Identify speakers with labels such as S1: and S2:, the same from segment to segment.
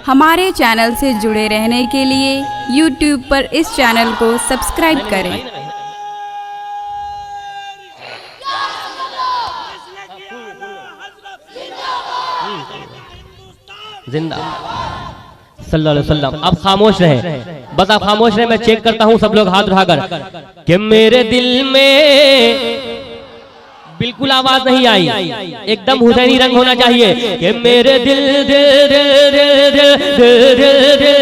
S1: हमारे चैनल से जुड़े रहने के लिए YouTube पर इस चैनल को सब्सक्राइब करें।
S2: जिंदा सल्लल्लाहु अलैहि वसल्लम। अब खामोश रहे, बस आप खामोश रहे। मैं चेक करता हूं सब लोग हाथ उठाकर कि मेरे दिल में बिल्कुल आवाज नहीं आई, एकदम हुसैनी रंग होना चाहिए कि मेरे दिल दिल दिल दिल दिल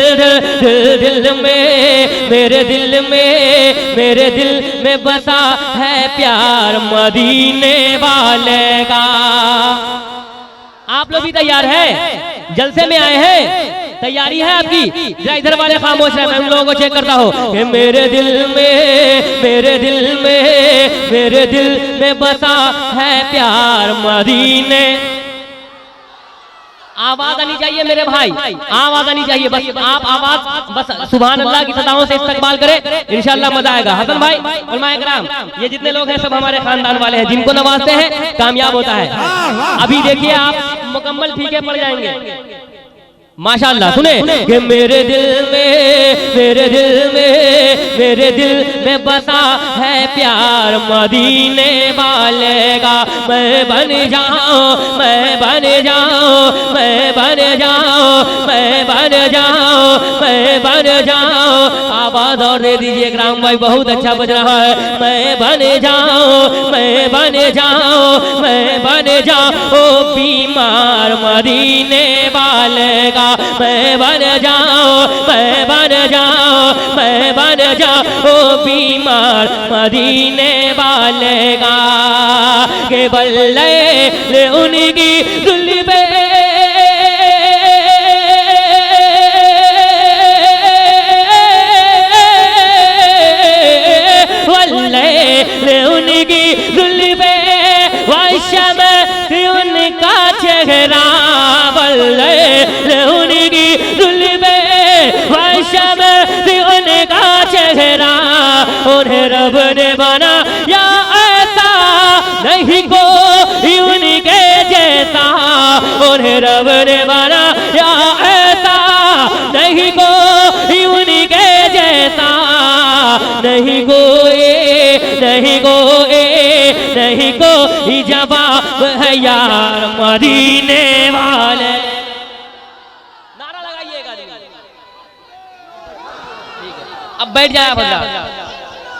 S2: दिल दिल में, मेरे दिल में, मेरे दिल में बसा है प्यार मदीने वाले का। आप लोग भी तैयार हैं? जलसे में आए हैं? तैयारी है आपकी? जरा इधर वाले खामोश है, मैं उन लोगों को चेक करता हूँ कि मेरे दिल में, मेरे दिल में, मेरे दिल में बसा है प्यार मदीने। आवाज आनी चाहिए मेरे भाई, आवाज आनी चाहिए। बस आप आवाज, बस सुभान अल्लाह की सदाओं से इस्तकबाल करें, इंशाल्लाह मजा आएगा। हसन भाई, उलमाए किराम, ये जितने लोग हैं सब हमारे खानदान वाले हैं, जिनको नवाजते हैं कामयाब होता है। अभी देखिए आप मुकम्मल फीके पड़ जाएंगे माशाअल्लाह। सुने कि मेरे दिल में, मेरे दिल में, मेरे दिल में बसा है प्यार मदीने वाले का। मैं बन जाऊं, मैं बन जाऊं, मैं बन जाऊं, मैं बन जाऊं, मैं बन जाऊं। आवाज और दे दीजिए ग्राम भाई, बहुत अच्छा बज रहा है। मैं बन जाऊं, मैं बन जाऊं, मैं बन जाऊं बीमार मदीने वाले का। मैं बन जाऊं, मैं बन जाऊं, मैं बन जाऊं बीमार मदीने वाले का। के बल्ले उनकी जुल्फे वल्ले उनकी जुल्फे वशम उनका चेहरा, वल्ले उनकी जुल्फे वशम उनका चेहरा। उन्हें रब ने बना या ऐसा नहीं कोई उनके जैसा। उन्हें रब ने बना या ऐसा नहीं कोई उनके जैसा। नहीं कोई, नहीं कोई, नहीं कोई जवाब है यार मदीने वाले। नारा लगाइएगा। अब बैठ जाए बंदा,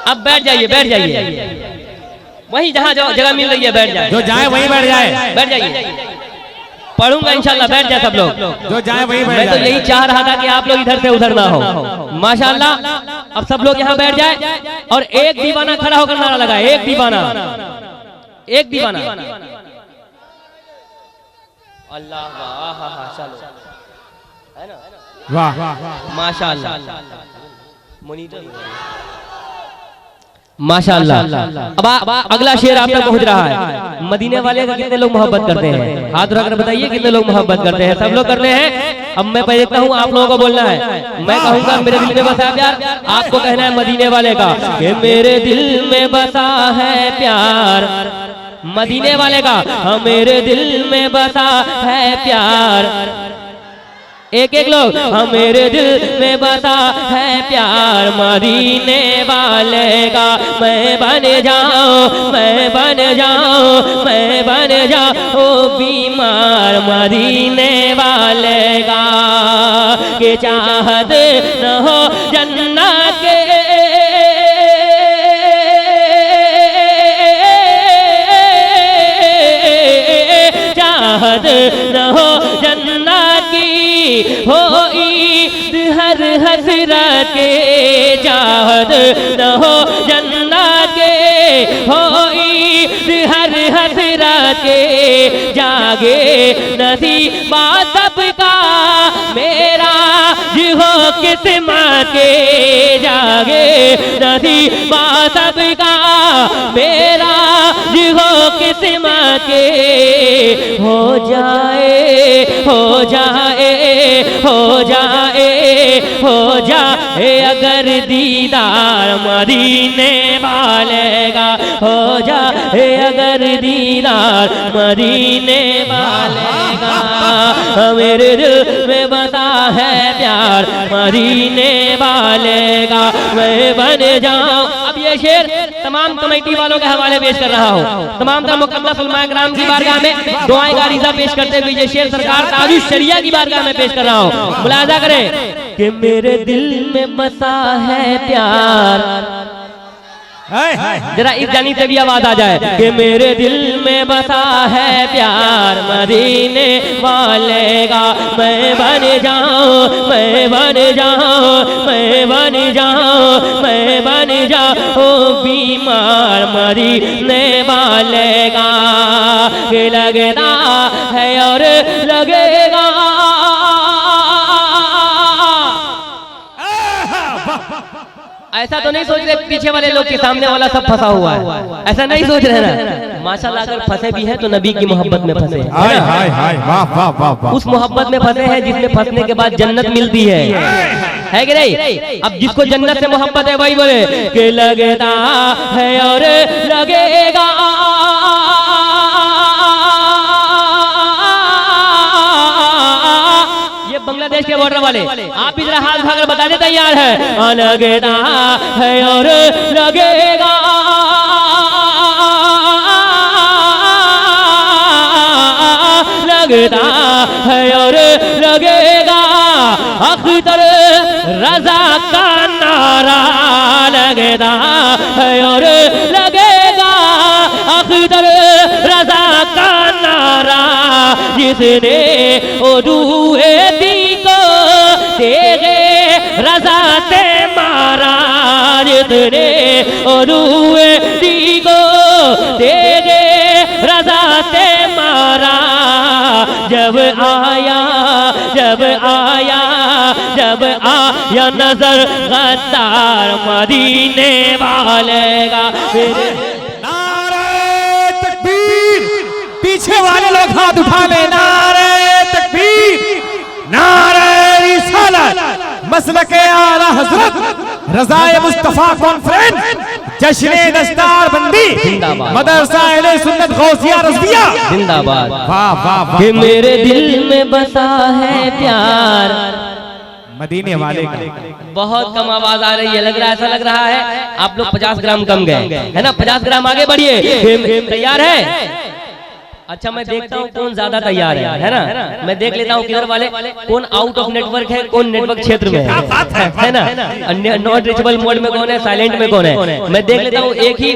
S2: अब बैठ जाइए, बैठ जाइए वहीं जहाँ जगह मिल रही है बैठ जाए।
S3: जो जाए वहीं बैठ जाए,
S2: बैठ जाइए। पढ़ूंगा इंशाल्लाह, बैठ जाए सब लोग।
S3: जो जाए वहीं बैठ जाए।
S2: मैं तो यही चाह रहा था कि आप लोग इधर से उधर ना हो। माशाल्लाह, अब सब लोग यहाँ बैठ जाए और एक दीवाना खड़ा होकर नारा लगाए। एक दीवाना, एक दीवाना। अल्लाह वाह, चलो है ना,
S3: वाह
S2: माशाल्लाह, मॉनिटर माशाअल्लाह। अब अगला शेर आप तक पहुंच रहा है। मदीने वाले का कितने लोग मोहब्बत करते हैं? हाथ उठाकर बताइए कितने लोग मोहब्बत करते हैं? सब लोग करते हैं। अब मैं देखता हूँ आप लोगों को बोलना है। मैं कहूँगा मेरे दिल में बसा प्यार, आपको कहना है मदीने वाले का कि मेरे दिल में बसा है प्यार मदीने वाले का। हाँ मेरे दिल में बसा है प्यार। एक एक लोग, हाँ मेरे दिल में बसा है प्यार मदीने वाले का। मैं बन जाऊं, मैं बन जाऊं, मैं बन जाऊं बीमार मदीने वाले का। के चाहत न हो जन्नत के, चाहत न हो जन्नत की हो ईद हर हसरा के। चाहत न हो जन्नत के हो ईद हर हसरा के। जागे नसीबा सबका मेरा हो किस्मत के। जागे नसीबा सबका मेरा हो किस्मत के। हो जाए, हो जाए, हो जाए, हो जाए अगर दीदार मदीने वाले का। हो जाए अगर दीदार मदीने वाले का। मेरे दिल में बसा है प्यार मदीने वाले का, मैं बन जाऊं। अब ये शेर तमाम कमेटी वालों के हवाले पेश कर रहा हूँ। तमाम का मुकद्दस उलमाए कराम की बारगाह में दुआएं गारिज़ा पेश करते हुए ये शेर सरकार ताजुश शरिया की बारगाह में पेश कर रहा हूँ। मुलाहिज़ा करें कि मेरे दिल में बसा है प्यार, जरा इस जानी से भी आवाज आ जाए कि मेरे दिल में बसा है प्यार मदीने वाले का, मैं बन जाऊं, मैं बन जाऊं, मैं बन जाऊं, मैं बन जाऊं बीमार मदीने वाले का, कि लगता है और लगेगा। ऐसा तो नहीं सोच रहे पीछे वाले लोग के सामने वाला सब फंसा हुआ है, ऐसा नहीं सोच रहे ना। माशाल्लाह अगर फंसे भी हैं तो नबी की मोहब्बत में फंसे हैं, उस मोहब्बत में फंसे हैं जिसमें फंसने के बाद जन्नत मिलती है कि नहीं। अब जिसको जन्नत से मोहब्बत है वही बोले कि लगता है और लगेगा। बांग्लादेश के बॉर्डर वाले आप भी जरा हाथ उठाकर बता दे तैयार है। लगता है और लगेगा, लगता है और लगेगा, अख्तर रजा का नारा लगता है और लगेगा, अख्तर रजा का नारा, जिसने रूहे दी को तेरे रजा से मारा, जिसने रूहे दी को तेरे रजा से मारा, जब आया जब आया जब आया नजर गद्दार मदीने वाले का।
S3: पीछे वाले लोग हाथ उठा ले, नारे तकबीर, नारे रिसालत, मसलके आला हजरत, रज़ाए मुस्तफा कॉन्फ्रेंस, जश्ने दस्तार बंदी, मदरसा अहले सुन्नत गौसिया रज़विया
S2: जिंदाबाद।
S3: वाह वाह वाह।
S2: कि मेरे दिल में बसा है प्यार
S3: मदीने वाले का।
S2: बहुत कम आवाज आ रही है, लग रहा है, ऐसा लग रहा है आप लोग 50 ग्राम कम गए है ना। 50 ग्राम आगे बढ़िए, तैयार है? अच्छा मैं देखता हूँ कौन ज्यादा तैयार है ना। मैं देख लेता हूँ किधर वाले कौन आउट ऑफ नेटवर्क है, कौन नेटवर्क क्षेत्र में है ना। नॉट रीचेबल मोड में कौन है, साइलेंट में कौन है, मैं देख लेता हूँ। एक ही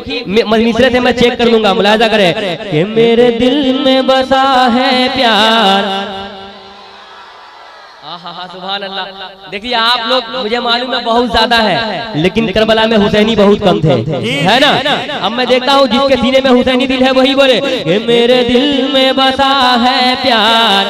S2: मिसरे से मैं चेक कर लूंगा। मुलाहिज़ा करें कि मेरे दिल में बसा है प्यार। सुभान अल्लाह। देखिए आप लोग, मुझे मालूम है बहुत ज्यादा है, लेकिन करबला में हुसैनी बहुत कम थे, है ना। अब मैं देखता हूँ जिसके सीने में हुसैनी दिल है वही बोले कि मेरे दिल में बसा है प्यार।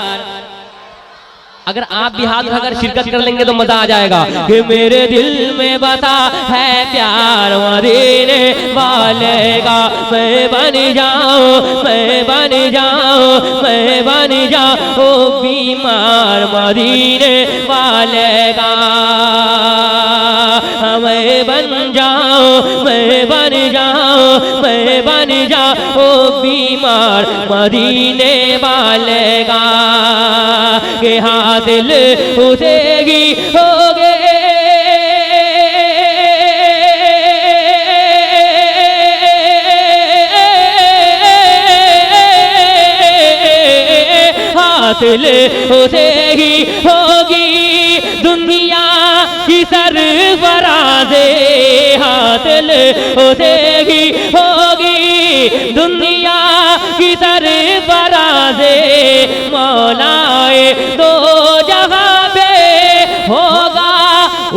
S2: अगर आप भी हाथ उठाकर शिरकत कर लेंगे तो मजा आ जाएगा। कि मेरे दिल में बसा है प्यार मदीने वाले का, मैं बन जाऊं, मैं बन जाऊं, मैं बन जाऊं बीमार मदीने वाले का, मैं बन जाऊं, मैं बन जाऊं, मैं बन जाऊं बीमार मदीने वाले का, के हाँ दिल उठेगी होगे। हाथ ले उठेगी होगी दुनिया की सरफराज़े, हाथ ले उठेगी होगी दुनिया की सरफराज़े, मौलाए दो जगह पे होगा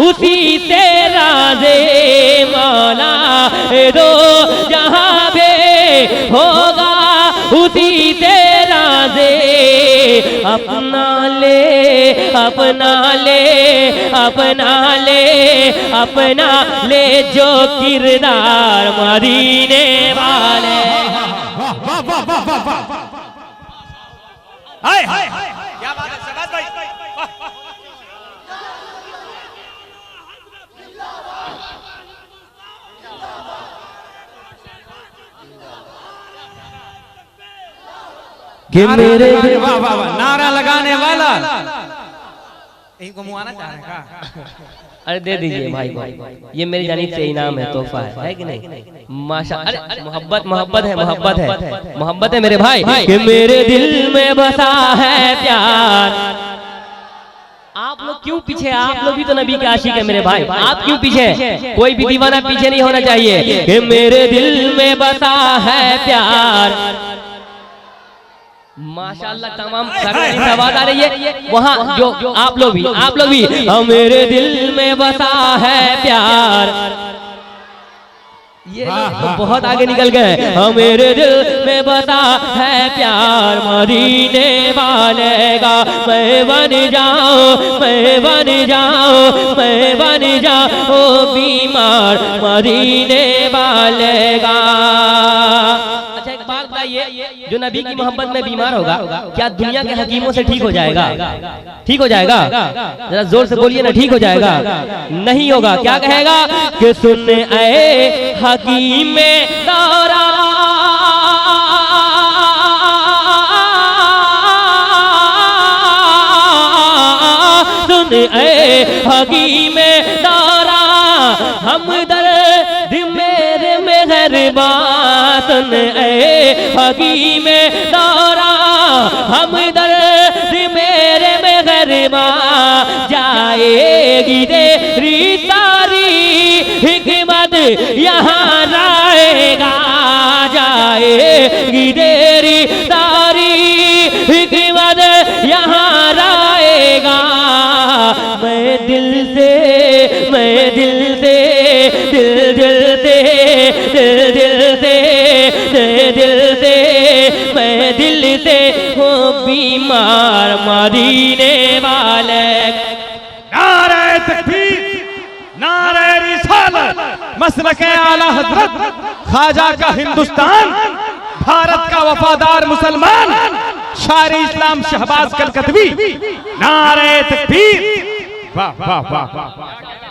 S2: उसी से राज़े, मौलाए दो जहाँ पे होगा उसी से राज़े, अपना ले अपना ले अपना ले अपना ले जो किरदार मदीने वाले।
S3: हाय हाय क्या बात है शहबाज भाई।
S2: कि मेरे दिल
S3: वाह वाह वाह, नारा लगाने वाला इनको मुआना चाह रहे हैं का?
S2: अरे दे दीजिए भाई भाई, ये मेरी जानिब से इनाम है, तोहफा है कि नहीं? माशा, अरे मोहब्बत मोहब्बत है, मोहब्बत है, मोहब्बत है मेरे भाई। कि मेरे दिल में बसा है प्यार। आप लोग क्यों पीछे? आप लोग भी तो नबी के आशिक है मेरे भाई, आप क्यों पीछे? कोई भी दीवाना पीछे नहीं होना चाहिए। कि मेरे दिल में बसा है प्यार। माशाअल्लाह, तमाम आवाज आ रही है वहाँ, जो आप लोग भी मेरे दिल में बसा है प्यार। ये तो बहुत आगे निकल गए। मेरे दिल में बसा है प्यार, मदीने वाले का मैं बन जाऊं, मैं बन जाऊं, मैं बन जाऊं बीमार मदीने वाले का। अच्छा एक बात बताइए, जो नबी की मोहब्बत में बीमार होगा, क्या दुनिया के हकीमों से ठीक हो जाएगा? ठीक हो जाएगा? जरा जोर से बोलिए ना, ठीक हो जाएगा? नहीं होगा। क्या कहेगा कि सुन ऐ हकीम दौरा, सुन ऐ हकीम दौरा, हम दर्द मेरे मेहरबान, सुन ऐ हकीम दौरा, हम दर्द मेरे मेहरबान, जाएगी तेरी सारी हिकमत यहाँ लाएगा, जाएगी तेरी सारी हिकमत यहाँ लाएगा। मैं दिल से, मैं दिल से, दिल दिल से, दिल दिल से, दिल से, मैं दिल से हूँ बीमार मदीने वाले।
S3: नारे तकबीर, नारे रिसालत, मसलके आला हजरत, ख्वाजा का हिंदुस्तान, भारत का वफादार मुसलमान, शायर इस्लाम शहबाज कलकतवी। नारे तकबीर, वाह वाह वाह वाह।